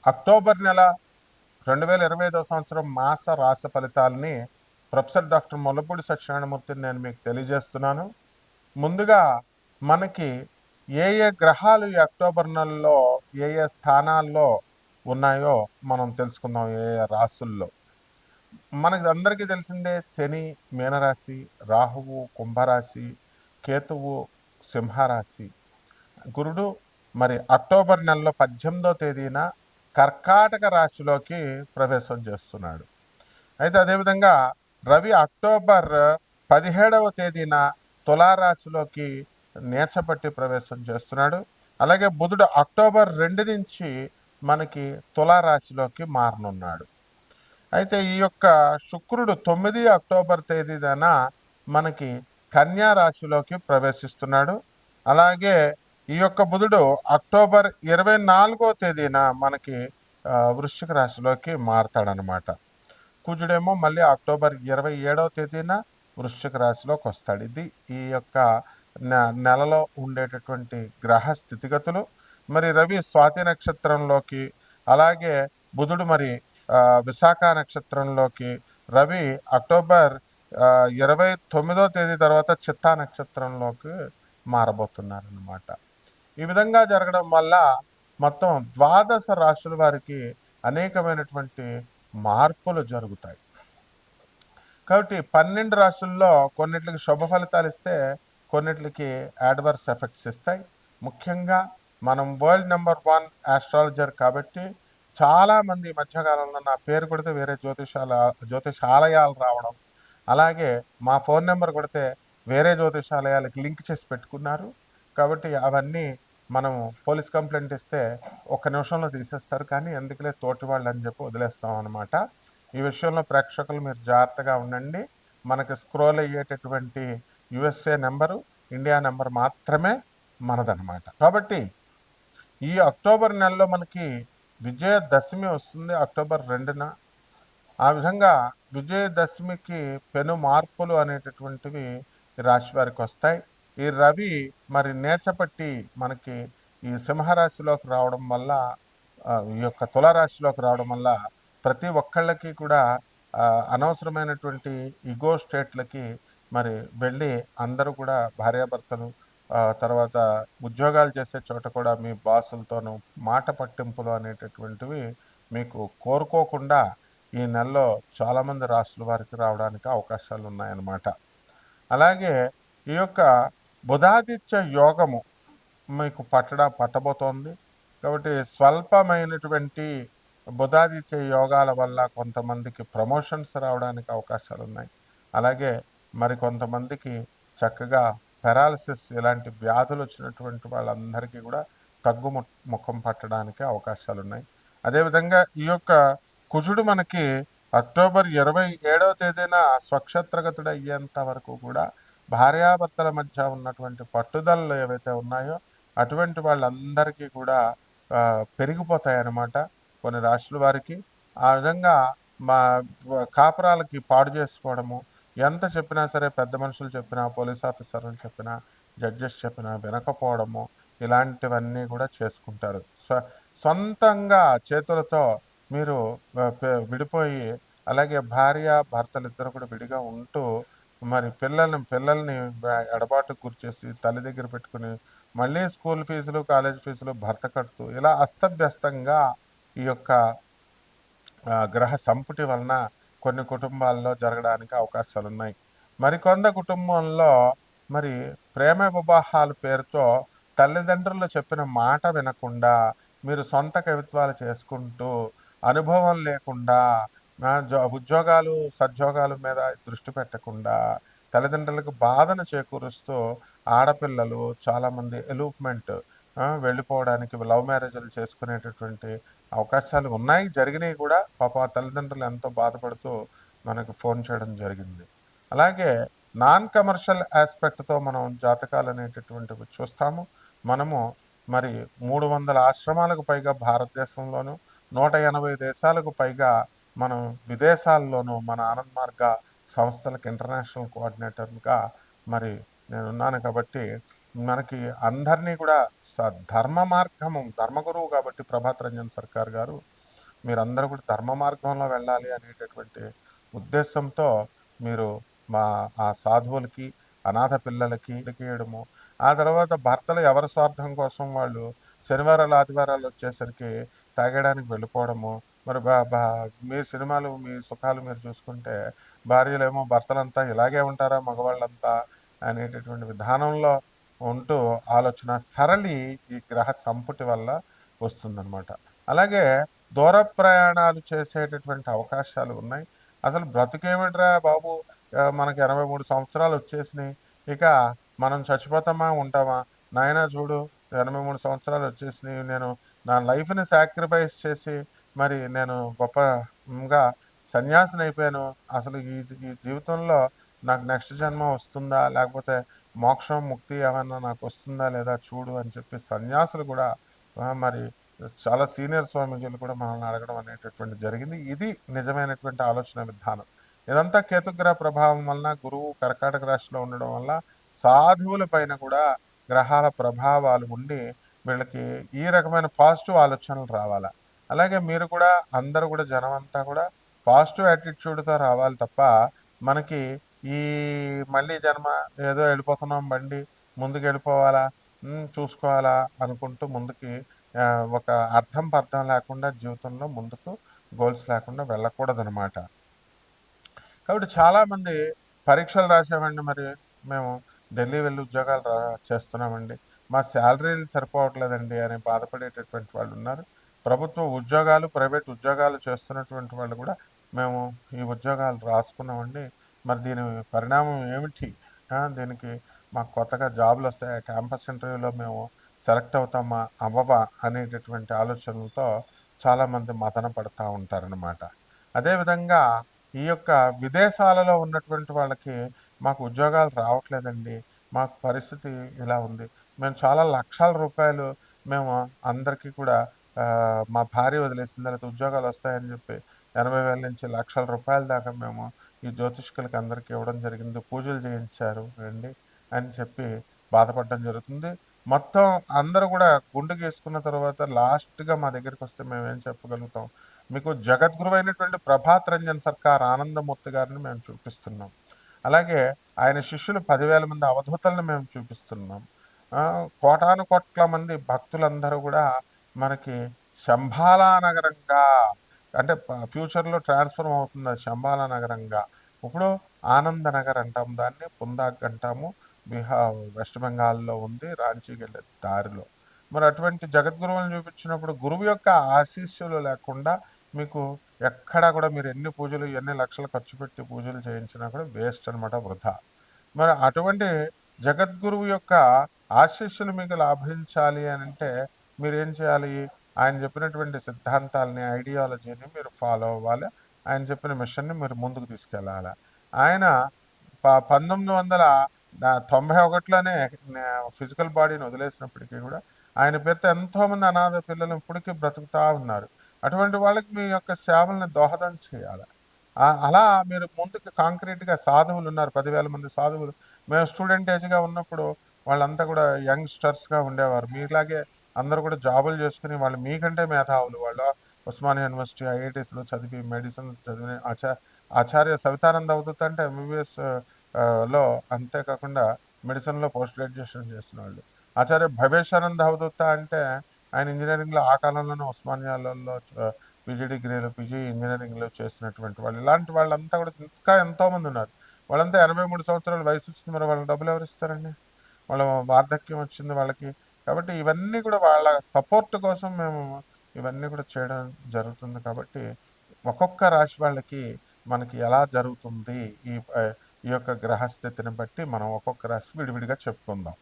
October నెల 2025 సంవత్సరం మాస రాశి ఫలితాలని ప్రొఫెసర్ డాక్టర్ ముల్లపూడి సత్యనారాయణమూర్తిని నేను మీకు తెలియజేస్తున్నాను. ముందుగా మనకి ఏ ఏ గ్రహాలు ఈ అక్టోబర్ నెలలో ఏ ఏ స్థానాల్లో ఉన్నాయో మనం తెలుసుకుందాం. ఏ ఏ రాశుల్లో మనకి అందరికీ తెలిసిందే, శని మీనరాశి, రాహువు కుంభరాశి, కేతువు సింహరాశి, గురుడు మరి అక్టోబర్ నెలలో 18వ తేదీన కర్కాటక రాశిలోకి ప్రవేశం చేస్తున్నాడు. అయితే అదేవిధంగా రవి అక్టోబర్ 17వ తేదీన తులారాశిలోకి నీచపట్టి ప్రవేశం చేస్తున్నాడు. అలాగే బుధుడు అక్టోబర్ 2 నుంచి మనకి తులారాశిలోకి మారనున్నాడు. అయితే ఈ యొక్క శుక్రుడు 9 అక్టోబర్ తేదీన మనకి కన్యా రాశిలోకి ప్రవేశిస్తున్నాడు. అలాగే ఈ యొక్క బుధుడు అక్టోబర్ 24వ తేదీన మనకి వృశ్చిక రాశిలోకి మారతాడనమాట. కుజుడేమో మళ్ళీ అక్టోబర్ 27వ తేదీన వృశ్చిక రాశిలోకి వస్తాడు. ఇది ఈ యొక్క నెలలో ఉండేటటువంటి గ్రహ స్థితిగతులు. మరి రవి స్వాతి నక్షత్రంలోకి, అలాగే బుధుడు మరి విశాఖ నక్షత్రంలోకి, రవి అక్టోబర్ 29వ తేదీ తర్వాత చిత్తా నక్షత్రంలోకి మారబోతున్నారన్నమాట. ఈ విధంగా జరగడం వల్ల మొత్తం 12 రాశుల వారికి అనేకమైనటువంటి మార్పులు జరుగుతాయి. కాబట్టి 12 రాశుల్లో కొన్నిటికి శుభ ఫలితాలు ఇస్తే కొన్నిటికి యాడ్వర్స్ ఎఫెక్ట్స్ ఇస్తాయి. ముఖ్యంగా మనం వరల్డ్ నెంబర్ 1 ఆస్ట్రాలజర్ కాబట్టి చాలామంది ఈ మధ్యకాలంలో నా పేరు కొడితే వేరే జ్యోతిషాలయాలు రావడం, అలాగే మా ఫోన్ నెంబర్ కొడితే వేరే జ్యోతిషాలయాలకి లింక్ చేసి పెట్టుకున్నారు. కాబట్టి అవన్నీ మనం పోలీస్ కంప్లైంట్ ఇస్తే 1 నిమిషంలో తీసేస్తారు, కానీ ఎందుకులే తోటి వాళ్ళు అని చెప్పి వదిలేస్తాం అనమాట. ఈ విషయంలో ప్రేక్షకులు మీరు జాగ్రత్తగా ఉండండి. మనకి స్క్రోల్ అయ్యేటటువంటి యుఎస్ఏ నెంబరు, ఇండియా నెంబర్ మాత్రమే మనదనమాట. కాబట్టి ఈ అక్టోబర్ నెలలో మనకి విజయదశమి వస్తుంది అక్టోబర్ 2న. ఆ విధంగా విజయదశమికి పెను మార్పులు అనేటటువంటివి రాశి వారికి వస్తాయి. ఈ రవి మరి నేచపట్టి మనకి ఈ సింహరాశిలోకి రావడం వల్ల, ఈ యొక్క తులారాశిలోకి రావడం వల్ల ప్రతి ఒక్కళ్ళకి కూడా అనవసరమైనటువంటి ఇగో స్టేట్లకి మరి వెళ్ళి అందరూ కూడా భార్యాభర్తలు, తర్వాత ఉద్యోగాలు చేసే చోట కూడా మీ బాసులతోనూ మాట పట్టింపులు అనేటటువంటివి మీకు కోరుకోకుండా ఈ నెలలో చాలామంది రాష్ట్రాల వారికి రావడానికి అవకాశాలు ఉన్నాయన్నమాట. అలాగే ఈ యొక్క బుధాదిత్య యోగము మీకు పట్టబోతోంది. కాబట్టి స్వల్పమైనటువంటి బుధాదిత్య యోగాల వల్ల కొంతమందికి ప్రమోషన్స్ రావడానికి అవకాశాలు ఉన్నాయి. అలాగే మరి కొంతమందికి చక్కగా పెరాలసిస్ ఇలాంటి వ్యాధులు వచ్చినటువంటి వాళ్ళందరికీ కూడా ముఖం పట్టడానికి అవకాశాలు ఉన్నాయి. అదేవిధంగా ఈ యొక్క కుజుడు మనకి అక్టోబర్ 27వ తేదీన స్వక్షత్రగతుడు అయ్యేంత వరకు కూడా భార్యాభర్తల మధ్య ఉన్నటువంటి పట్టుదలలు ఏవైతే ఉన్నాయో అటువంటి వాళ్ళందరికీ కూడా పెరిగిపోతాయన్నమాట కొన్ని రాశుల వారికి. ఆ విధంగా మా కాపురాలకి పాడు చేసుకోవడము, ఎంత చెప్పినా సరే, పెద్ద మనుషులు చెప్పినా, పోలీస్ ఆఫీసర్లు చెప్పినా, జడ్జెస్ చెప్పినా వినకపోవడము, ఇలాంటివన్నీ కూడా చేసుకుంటారు. సొంతంగా చేతులతో మీరు విడిపోయి, అలాగే భార్య భర్తలు ఇద్దరు కూడా విడిగా ఉంటూ మరి పిల్లల్ని ఎడబాటుకు గురిచేసి తల్లి దగ్గర పెట్టుకుని మళ్ళీ స్కూల్ ఫీజులు, కాలేజ్ ఫీజులు భర్త కడుతూ ఇలా అస్తవ్యస్తంగా ఈ యొక్క గ్రహ సంపుటి వలన కొన్ని కుటుంబాల్లో జరగడానికి అవకాశాలు ఉన్నాయి. మరికొంత కుటుంబంలో మరి ప్రేమ వివాహాల పేరుతో తల్లిదండ్రులు చెప్పిన మాట వినకుండా మీరు సొంత కవిత్వాలు చేసుకుంటూ, అనుభవం లేకుండా, ఉద్యోగాలు సద్యోగాల మీద దృష్టి పెట్టకుండా తల్లిదండ్రులకు బాధను చేకూరుస్తూ ఆడపిల్లలు చాలామంది ఎలూప్మెంట్ వెళ్ళిపోవడానికి, లవ్ మ్యారేజ్లు చేసుకునేటటువంటి అవకాశాలు ఉన్నాయి, జరిగినాయి కూడా. పాప తల్లిదండ్రులు ఎంతో బాధపడుతూ మనకు ఫోన్ చేయడం జరిగింది. అలాగే నాన్ కమర్షియల్ ఆస్పెక్ట్తో మనం జాతకాలు అనేటటువంటివి చూస్తాము. మనము మరి 300 ఆశ్రమాలకు పైగా భారతదేశంలోను, 180 దేశాలకు పైగా మనం విదేశాల్లోనూ మన ఆనంద్ మార్గ సంస్థలకు ఇంటర్నేషనల్ కోఆర్డినేటర్గా మరి నేనున్నాను. కాబట్టి మనకి అందరినీ కూడా ధర్మ మార్గము, ధర్మగురువు కాబట్టి ప్రభాత్ రంజన్ సర్కార్ గారు మీరందరూ కూడా ధర్మ మార్గంలో వెళ్ళాలి అనేటటువంటి ఉద్దేశంతో మీరు మా ఆ సాధువులకి, అనాథ పిల్లలకి ఇవ్వడము, ఆ తర్వాత భర్తలు ఎవరి స్వార్థం కోసం వాళ్ళు శనివారాలు ఆదివారాలు వచ్చేసరికి తాగడానికి వెళ్ళిపోవడము. మరి బా బా మీ సినిమాలు మీ సుఖాలు మీరు చూసుకుంటే భార్యలేమో భర్తలంతా ఇలాగే ఉంటారా మగవాళ్ళంతా అనేటటువంటి విధానంలో ఉంటూ ఆలోచన సరళి ఈ గ్రహ సంపుటి వల్ల వస్తుందన్నమాట. అలాగే దూర ప్రయాణాలు చేసేటటువంటి అవకాశాలు ఉన్నాయి. అసలు బ్రతుకేమిట్రా బాబు, మనకి 83 సంవత్సరాలు వచ్చేసినాయి, ఇక మనం చచ్చిపోతామా ఉంటామా, నాయనా చూడు 83 సంవత్సరాలు వచ్చేసినాయి, నేను నా లైఫ్ని సాక్రిఫైస్ చేసి మరి నేను గొప్పగా సన్యాసిని అయిపోయాను, అసలు ఈ ఈ జీవితంలో నాకు నెక్స్ట్ జన్మ వస్తుందా, లేకపోతే మోక్షం ముక్తి ఏమన్నా నాకు వస్తుందా లేదా చూడు అని చెప్పి సన్యాసులు కూడా మరి చాలా సీనియర్ స్వామీజీలు కూడా మనల్ని అడగడం అనేటటువంటి జరిగింది. ఇది నిజమైనటువంటి ఆలోచన విధానం. ఇదంతా కేతుగ్రహ ప్రభావం వలన, గురువు కర్కాటక రాశిలో ఉండడం వల్ల సాధువుల పైన కూడా గ్రహాల ప్రభావాలు ఉండి వీళ్ళకి ఈ రకమైన పాజిటివ్ ఆలోచనలు రావాలి. అలాగే మీరు కూడా అందరూ కూడా జనం అంతా కూడా పాజిటివ్ యాటిట్యూడ్తో రావాలి తప్ప మనకి ఈ మళ్ళీ జన్మ ఏదో వెళ్ళిపోతున్నాం బండి ముందుకు వెళ్ళిపోవాలా, చూసుకోవాలా అనుకుంటూ ముందుకి ఒక అర్థం పర్థం లేకుండా జీవితంలో ముందుకు గోల్స్ లేకుండా వెళ్ళకూడదనమాట. కాబట్టి చాలామంది పరీక్షలు రాసామండి, మరి మేము ఢిల్లీ వెళ్ళి ఉద్యోగాలు చేస్తున్నామండి, మా శాలరీలు సరిపోవట్లేదండి అని బాధపడేటటువంటి వాళ్ళు ఉన్నారు. ప్రభుత్వ ఉద్యోగాలు, ప్రైవేట్ ఉద్యోగాలు చేస్తున్నటువంటి వాళ్ళు కూడా మేము ఈ ఉద్యోగాలు రాసుకున్నామండి, మరి దీని పరిణామం ఏమిటి, దీనికి మాకు కొత్తగా జాబులు వస్తాయి, క్యాంపస్ ఇంటర్వ్యూలో మేము సెలెక్ట్ అవుతామా అవ్వవా అనేటటువంటి ఆలోచనలతో చాలామంది మదన పడుతూ ఉంటారనమాట. అదేవిధంగా ఈ యొక్క విదేశాలలో ఉన్నటువంటి వాళ్ళకి మాకు ఉద్యోగాలు రావట్లేదండి, మాకు పరిస్థితి ఇలా ఉంది, మేము చాలా లక్షల రూపాయలు మేము అందరికీ కూడా మా భార్య వదిలేసిన తర్వాత ఉద్యోగాలు వస్తాయని చెప్పి 80,000 నుంచి లక్షల రూపాయల దాకా మేము ఈ జ్యోతిష్కులకి అందరికీ ఇవ్వడం జరిగింది, పూజలు చేయించారు అండి అని చెప్పి బాధపడడం జరుగుతుంది. మొత్తం అందరూ కూడా గుండు గీసుకున్న తర్వాత లాస్ట్గా మా దగ్గరికి వస్తే మేము ఏం చెప్పగలుగుతాం, మీకు జగద్గురు అయినటువంటి ప్రభాత్ రంజన్ సర్కార్ ఆనందమూర్తి గారిని మేము చూపిస్తున్నాం. అలాగే ఆయన శిష్యులు 10,000 మంది అవధూతలను మేము చూపిస్తున్నాం. కోటాను కోట్ల మంది భక్తులందరూ కూడా మనకి శంబాలా నగరంగా, అంటే ఫ్యూచర్లో ట్రాన్స్ఫర్మ్ అవుతుంది శంబాలా నగరంగా, ఇప్పుడు ఆనందనగర్ అంటాం, దాన్ని పుందాక్ అంటాము, వెస్ట్ బెంగాల్లో ఉంది, రాంచీకి వెళ్ళే దారిలో. మరి అటువంటి జగద్గురువులను చూపించినప్పుడు గురువు యొక్క ఆశీస్సులు లేకుండా మీకు ఎక్కడా కూడా మీరు ఎన్ని పూజలు ఎన్ని లక్షలు ఖర్చు పెట్టి పూజలు చేయించినా కూడా వేస్ట్ అనమాట, వృధా. మరి అటువంటి జగద్గురువు యొక్క ఆశీస్సులు మీకు లాభించాలి అని అంటే మీరు ఏం చేయాలి, ఆయన చెప్పినటువంటి సిద్ధాంతాలని, ఐడియాలజీని మీరు ఫాలో అవ్వాలి, ఆయన చెప్పిన మిషన్ని మీరు ముందుకు తీసుకెళ్ళాలి. ఆయన 1991లోనే ఫిజికల్ బాడీని వదిలేసినప్పటికీ కూడా ఆయన పేరుతో ఎంతోమంది అనాథ పిల్లలు ఇప్పటికీ బ్రతుకుతూ ఉన్నారు. అటువంటి వాళ్ళకి మీ యొక్క సేవల్ని దోహదం చేయాలి. అలా మీరు ముందుకు కాంక్రీట్గా సాధువులు ఉన్నారు, 10,000 మంది సాధువులు. మేము స్టూడెంట్ ఏజ్గా ఉన్నప్పుడు వాళ్ళంతా కూడా యంగ్స్టర్స్గా ఉండేవారు, మీలాగే అందరూ కూడా జాబులు చేసుకుని వాళ్ళు మీకంటే మేధావులు, వాళ్ళు ఉస్మానియా యూనివర్సిటీ ఐఐటీస్లో చదివి మెడిసిన్ చదివిన ఆచార్య సవితానంద అవధూత అంటే ఎంబీబీఎస్ లో, అంతేకాకుండా మెడిసిన్లో పోస్ట్ గ్రాడ్యుయేషన్ చేసిన వాళ్ళు. ఆచార్య భవేశానంద అవధూత అంటే ఆయన ఇంజనీరింగ్లో ఆ కాలంలోనే ఉస్మానియాలలో పీజీ డిగ్రీలు, పీజీ ఇంజనీరింగ్లో చేసినటువంటి వాళ్ళు. ఇలాంటి వాళ్ళంతా కూడా ఇంకా ఎంతోమంది ఉన్నారు. వాళ్ళంతా 83 సంవత్సరాల వయసు వచ్చింది, మరి వాళ్ళకి డబ్బులు ఎవరు ఇస్తారండి, వాళ్ళ వార్ధక్యం వచ్చింది వాళ్ళకి. కాబట్టి ఇవన్నీ కూడా వాళ్ళ సపోర్ట్ కోసం మేము ఇవన్నీ కూడా చేయడం జరుగుతుంది. కాబట్టి ఒక్కొక్క రాశి వాళ్ళకి మనకి ఎలా జరుగుతుంది ఈ ఈ యొక్క గ్రహస్థితిని బట్టి మనం ఒక్కొక్క రాశి విడివిడిగా చెప్పుకుందాం.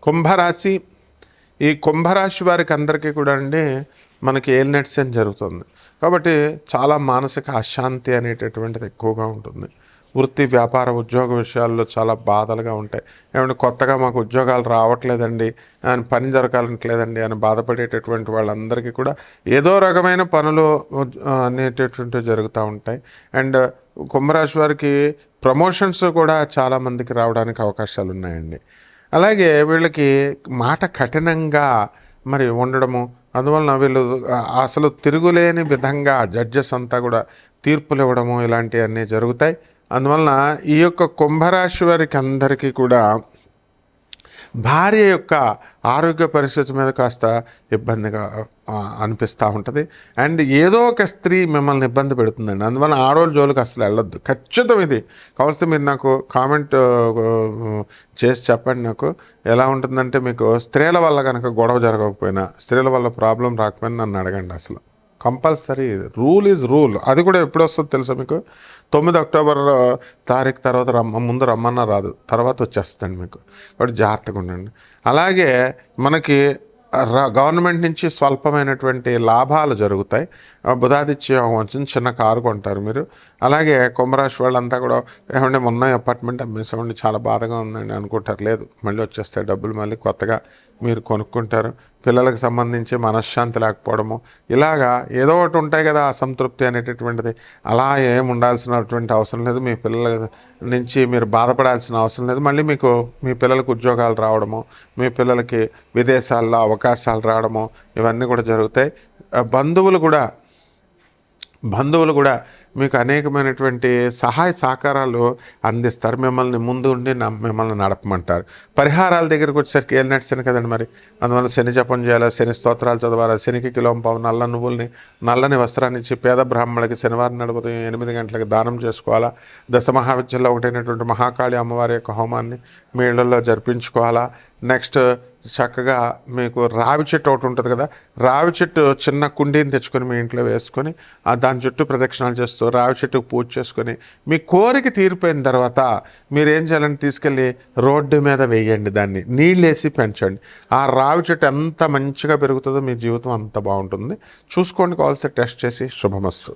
కుంభరాశి, ఈ కుంభరాశి వారికి అందరికీ కూడా అండి మనకి ఏలినట్స్ అని జరుగుతుంది. కాబట్టి చాలా మానసిక అశాంతి అనేటటువంటిది ఎక్కువగా ఉంటుంది. వృత్తి, వ్యాపార, ఉద్యోగ విషయాల్లో చాలా బాధలుగా ఉంటాయి. ఏమంటే కొత్తగా మాకు ఉద్యోగాలు రావట్లేదండి, అని పని దొరకాలట్లేదండి అని బాధపడేటటువంటి వాళ్ళందరికీ కూడా ఏదో రకమైన పనులు అనేటటువంటివి జరుగుతూ ఉంటాయి. అండ్ కుంభరాశి వారికి ప్రమోషన్స్ కూడా చాలామందికి రావడానికి అవకాశాలు ఉన్నాయండి. అలాగే వీళ్ళకి మాట కఠినంగా మరి ఉండడము, అందువలన వీళ్ళు అసలు తిరుగులేని విధంగా జడ్జెస్ అంతా కూడా తీర్పులు ఇవ్వడము ఇలాంటివన్నీ జరుగుతాయి. అందువలన ఈ యొక్క కుంభరాశి వారికి అందరికీ కూడా భార్య యొక్క ఆరోగ్య పరిస్థితి మీద కాస్త ఇబ్బందిగా అనిపిస్తూ ఉంటుంది. అండ్ ఏదో ఒక స్త్రీ మిమ్మల్ని ఇబ్బంది పెడుతుందండి. అందువల్ల ఆ రోజు జోలికి అసలు వెళ్ళొద్దు. ఖచ్చితం ఇది కావాల్సి మీరు నాకు కామెంట్ చేసి చెప్పండి. నాకు ఎలా ఉంటుందంటే, మీకు స్త్రీల వల్ల కనుక గొడవ జరగకపోయినా, స్త్రీల వల్ల ప్రాబ్లం రాకపోయినా నన్ను అడగండి. అసలు కంపల్సరీ రూల్ ఈజ్ రూల్. అది కూడా ఎప్పుడు వస్తుందో తెలుసా మీకు? 9 అక్టోబర్ తారీఖు తర్వాత ముందు రమ్మన్నా రాదు, తర్వాత వచ్చేస్తుందండి మీకు. కాబట్టి జాగ్రత్తగా ఉండండి. అలాగే మనకి గవర్నమెంట్ నుంచి స్వల్పమైనటువంటి లాభాలు జరుగుతాయి. బుధాదిత్య వచ్చింది, చిన్న కారు కొంటారు మీరు. అలాగే కుంభరాశి వాళ్ళంతా కూడా ఏమంటే మొన్న అపార్ట్మెంట్ అమ్మేసామండి, చాలా బాధగా ఉందండి అనుకుంటారు. లేదు, మళ్ళీ వచ్చేస్తాయి డబ్బులు, మళ్ళీ కొత్తగా మీరు కొనుక్కుంటారు. పిల్లలకు సంబంధించి మనశ్శాంతి లేకపోవడము, ఇలాగా ఏదో ఒకటి ఉంటాయి కదా అసంతృప్తి అనేటటువంటిది. అలా ఏం ఉండాల్సినటువంటి అవసరం లేదు. మీ పిల్లల నుంచి మీరు బాధపడాల్సిన అవసరం లేదు. మళ్ళీ మీకు మీ పిల్లలకు ఉద్యోగాలు రావడము, మీ పిల్లలకి విదేశాల్లో అవకాశాలు రావడము, ఇవన్నీ కూడా జరుగుతాయి. బంధువులు కూడా మీకు అనేకమైనటువంటి సహాయ సహకారాలు అందిస్తారు. మిమ్మల్ని ముందు ఉండి మిమ్మల్ని నడపమంటారు. పరిహారాల దగ్గరికి వచ్చేసరికి ఏలినాటి శని కదండి మరి. అందువల్ల శని జపం చేయాలి, శని స్తోత్రాలు చదవాలి, శనికి కిలోంపావు నల్ల నువ్వుల్ని, నల్లని వస్త్రాన్ని ఇచ్చి పేద బ్రాహ్మణులకి శనివారం నడుపుతూ 8 గంటలకు దానం చేసుకోవాలా. దశ మహావిద్యలో ఒకటైనటువంటి మహాకాళి అమ్మవారి యొక్క హోమాన్ని మీ ఇళ్లలో జరిపించుకోవాలా. నెక్స్ట్ చక్కగా మీకు రావి చెట్టు ఒకటి ఉంటుంది కదా, రావి చెట్టు చిన్న కుండీని తెచ్చుకొని మీ ఇంట్లో వేసుకొని దాని చుట్టూ ప్రదక్షిణాలు చేస్తూ రావి చెట్టుకు పూజ చేసుకొని మీ కోరిక తీరిపోయిన తర్వాత మీరు ఏం చేయాలంటే తీసుకెళ్ళి రోడ్డు మీద వేయండి, దాన్ని నీళ్ళు వేసి పెంచండి. ఆ రావి చెట్టు ఎంత మంచిగా పెరుగుతుందో మీ జీవితం అంత బాగుంటుంది. చూసుకోండి, కావాల్సి టెస్ట్ చేసి. శుభమస్తు.